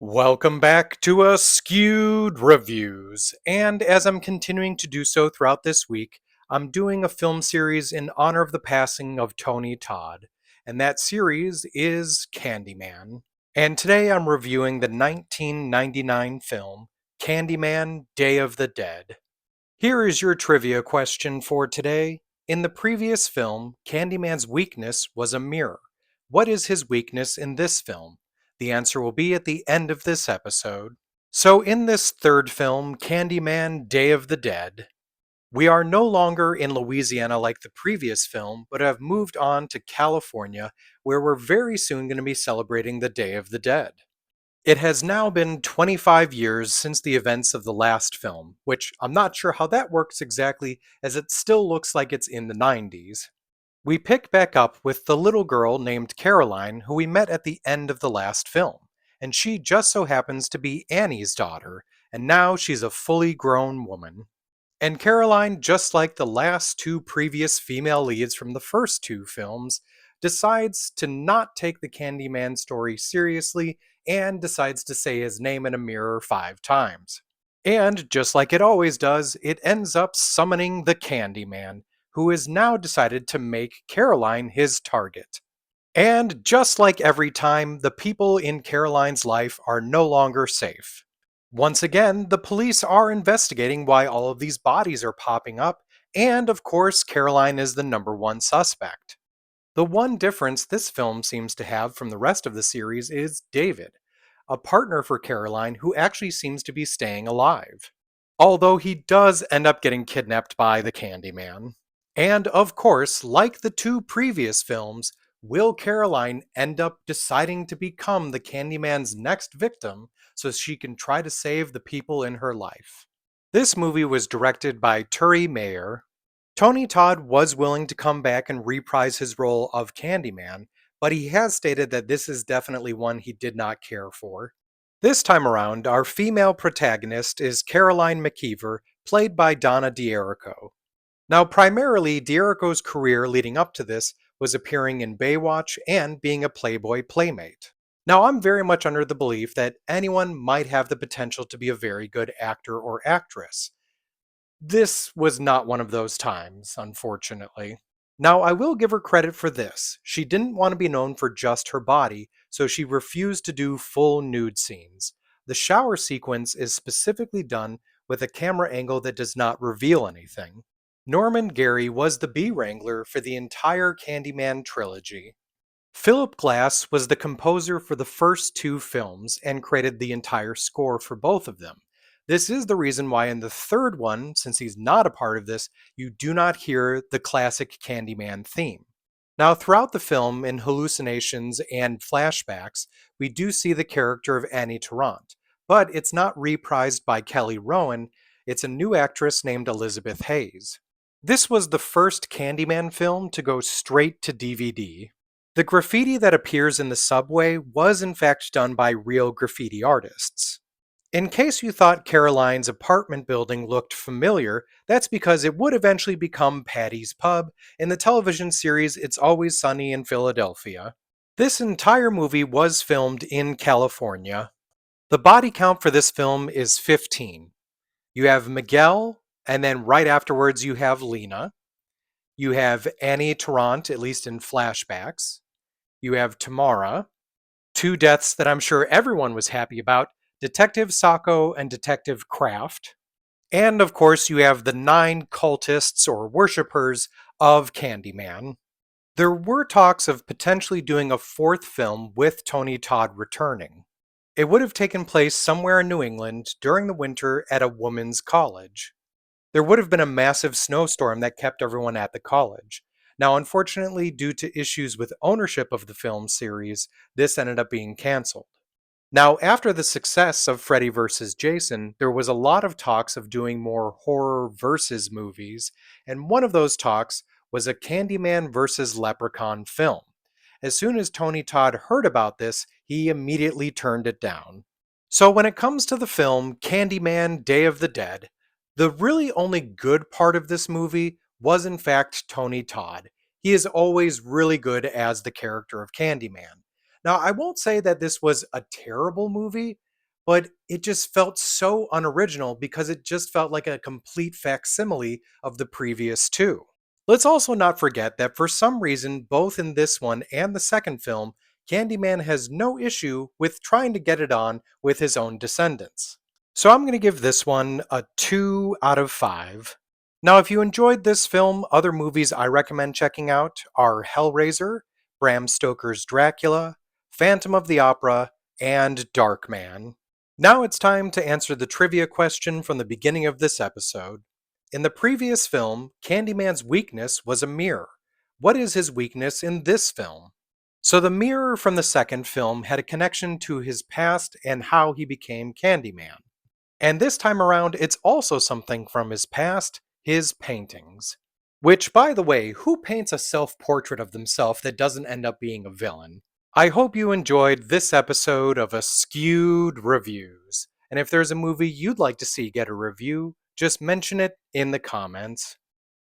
Welcome back to Askewed Reviews. And as I'm continuing to do so throughout this week, I'm doing a film series in honor of the passing of Tony Todd. And that series is Candyman. And today I'm reviewing the 1999 film Candyman Day of the Dead. Here is your trivia question for today. In the previous film, Candyman's weakness was a mirror. What is his weakness in this film? The answer will be at the end of this episode. So, in this third film, Candyman Day of the Dead, we are no longer in Louisiana like the previous film, but have moved on to California, where we're very soon going to be celebrating the Day of the Dead. It has now been 25 years since the events of the last film, which I'm not sure how that works exactly, as it still looks like it's in the 90s. We pick back up with the little girl named Caroline who we met at the end of the last film, and she just so happens to be Annie's daughter, and now she's a fully grown woman. And Caroline, just like the last two previous female leads from the first two films, decides to not take the Candyman story seriously and decides to say his name in a mirror 5 times. And just like it always does, it ends up summoning the Candyman, who has now decided to make Caroline his target. And just like every time, the people in Caroline's life are no longer safe. Once again, the police are investigating why all of these bodies are popping up, and of course, Caroline is the number one suspect. The one difference this film seems to have from the rest of the series is David, a partner for Caroline who actually seems to be staying alive. Although he does end up getting kidnapped by the Candyman. And of course, like the two previous films, will Caroline end up deciding to become the Candyman's next victim so she can try to save the people in her life? This movie was directed by Turi Mayer. Tony Todd was willing to come back and reprise his role of Candyman, but he has stated that this is definitely one he did not care for. This time around, our female protagonist is Caroline McKeever, played by Donna D'Errico. Now, primarily, D'Errico's career leading up to this was appearing in Baywatch and being a Playboy playmate. Now, I'm very much under the belief that anyone might have the potential to be a very good actor or actress. This was not one of those times, unfortunately. Now, I will give her credit for this. She didn't want to be known for just her body, so she refused to do full nude scenes. The shower sequence is specifically done with a camera angle that does not reveal anything. Norman Gary was the bee wrangler for the entire Candyman trilogy. Philip Glass was the composer for the first two films and created the entire score for both of them. This is the reason why in the third one, since he's not a part of this, you do not hear the classic Candyman theme. Now, throughout the film, in hallucinations and flashbacks, we do see the character of Annie Tarrant, but it's not reprised by Kelly Rowan, it's a new actress named Elizabeth Hayes. This was the first Candyman film to go straight to DVD. The graffiti that appears in the subway was in fact done by real graffiti artists. In case you thought Caroline's apartment building looked familiar, that's because it would eventually become Patty's Pub in the television series It's Always Sunny in Philadelphia. This entire movie was filmed in California. The body count for this film is 15. You have Miguel, and then right afterwards you have Lena. You have Annie Tarrant, at least in flashbacks. You have Tamara. Two deaths that I'm sure everyone was happy about, Detective Sacco and Detective Kraft. And of course, you have the 9 cultists or worshippers of Candyman. There were talks of potentially doing a fourth film with Tony Todd returning. It would have taken place somewhere in New England during the winter at a women's college. There would have been a massive snowstorm that kept everyone at the college. Now, unfortunately, due to issues with ownership of the film series, this ended up being canceled. Now, after the success of Freddy vs. Jason, there was a lot of talks of doing more horror versus movies, and one of those talks was a Candyman vs. Leprechaun film. As soon as Tony Todd heard about this, he immediately turned it down. So when it comes to the film Candyman Day of the Dead, the really only good part of this movie was in fact Tony Todd. He is always really good as the character of Candyman. Now, I won't say that this was a terrible movie, but it just felt so unoriginal because it just felt like a complete facsimile of the previous two. Let's also not forget that for some reason, both in this one and the second film, Candyman has no issue with trying to get it on with his own descendants. So I'm going to give this one a 2 out of 5. Now, if you enjoyed this film, other movies I recommend checking out are Hellraiser, Bram Stoker's Dracula, Phantom of the Opera, and Darkman. Now it's time to answer the trivia question from the beginning of this episode. In the previous film, Candyman's weakness was a mirror. What is his weakness in this film? So the mirror from the second film had a connection to his past and how he became Candyman. And this time around, it's also something from his past, his paintings. Which, by the way, who paints a self portrait of themselves that doesn't end up being a villain? I hope you enjoyed this episode of Askewed Reviews. And if there's a movie you'd like to see get a review, just mention it in the comments.